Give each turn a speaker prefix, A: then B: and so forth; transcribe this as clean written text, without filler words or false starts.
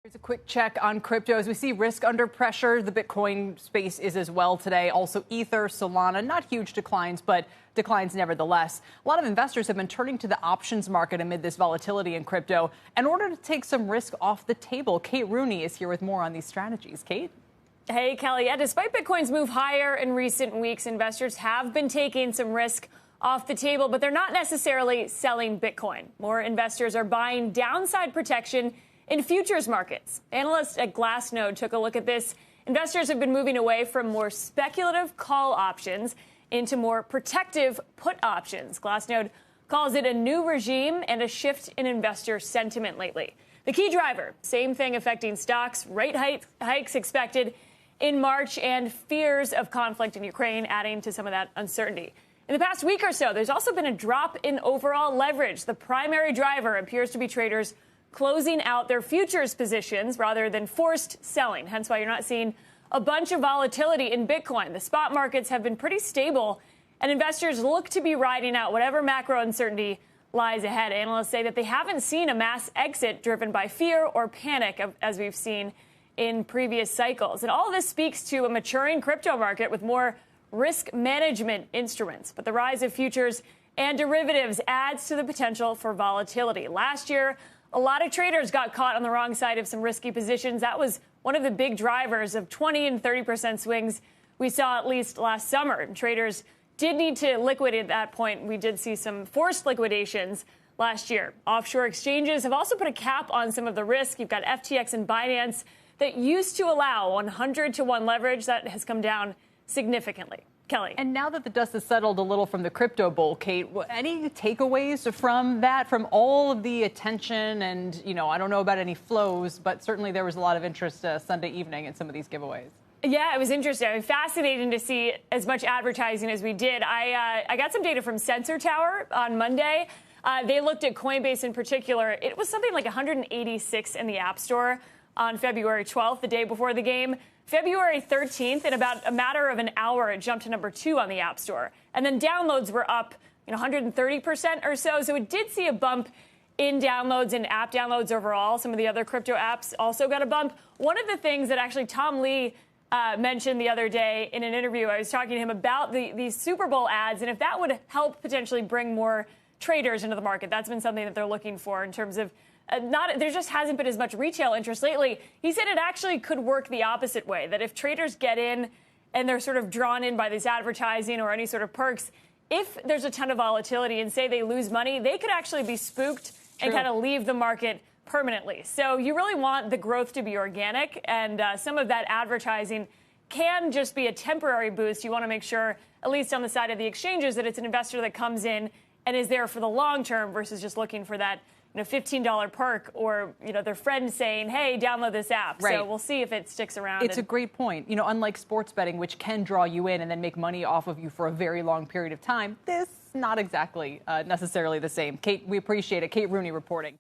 A: Here's a quick check on crypto. As we see risk under pressure, the Bitcoin space is as well today. Also, Ether, Solana, not huge declines, but declines nevertheless. A lot of investors have been turning to the options market amid this volatility in crypto in order to take some risk off the table. Kate Rooney is here with more on these strategies. Kate?
B: Hey, Kelly. Yeah, despite Bitcoin's move higher in recent weeks, investors have been taking some risk off the table, but they're not necessarily selling Bitcoin. More investors are buying downside protection in futures markets. Analysts at Glassnode took a look at this. Investors have been moving away from more speculative call options into more protective put options. Glassnode calls it a new regime and a shift in investor sentiment lately. The key driver, same thing affecting stocks, rate hikes expected in March and fears of conflict in Ukraine adding to some of that uncertainty. In the past week or so, there's also been a drop in overall leverage. The primary driver appears to be traders closing out their futures positions rather than forced selling, hence why you're not seeing a bunch of volatility in Bitcoin. The spot markets have been pretty stable, and investors look to be riding out whatever macro uncertainty lies ahead. Analysts say that they haven't seen a mass exit driven by fear or panic, as we've seen in previous cycles. And all of this speaks to a maturing crypto market with more risk management instruments. But the rise of futures and derivatives adds to the potential for volatility. Last year, a lot of traders got caught on the wrong side of some risky positions. That was one of the big drivers of 20 and 30% swings we saw at least last summer. And traders did need to liquidate at that point. We did see some forced liquidations last year. Offshore exchanges have also put a cap on some of the risk. You've got FTX and Binance that used to allow 100 to 1 leverage. That has come down significantly. Kelly.
A: And now that the dust has settled a little from the crypto bull, Kate, any takeaways from that, from all of the attention and, I don't know about any flows, but certainly there was a lot of interest Sunday evening in some of these giveaways.
B: Yeah, it was interesting. I mean, fascinating to see as much advertising as we did. I got some data from Sensor Tower on Monday. They looked at Coinbase in particular. It was something like 186 in the App Store on February 12th, the day before the game. February 13th, in about a matter of an hour, it jumped to number 2 on the App Store. And then downloads were up 130% or so. So it did see a bump in downloads and app downloads overall. Some of the other crypto apps also got a bump. One of the things that actually Tom Lee mentioned the other day in an interview, I was talking to him about these Super Bowl ads and if that would help potentially bring more traders into the market. That's been something that they're looking for in terms of there just hasn't been as much retail interest lately. He said it actually could work the opposite way, that if traders get in and they're sort of drawn in by this advertising or any sort of perks, if there's a ton of volatility and say they lose money, they could actually be spooked and kind of leave the market permanently. So you really want the growth to be organic, and some of that advertising can just be a temporary boost. You want to make sure, at least on the side of the exchanges, that it's an investor that comes in and is there for the long term versus just looking for that $15 perk or, their friend saying, hey, download this app.
A: Right.
B: So we'll see if it sticks around.
A: It's a great point. Unlike sports betting, which can draw you in and then make money off of you for a very long period of time, this not exactly necessarily the same. Kate, we appreciate it. Kate Rooney reporting.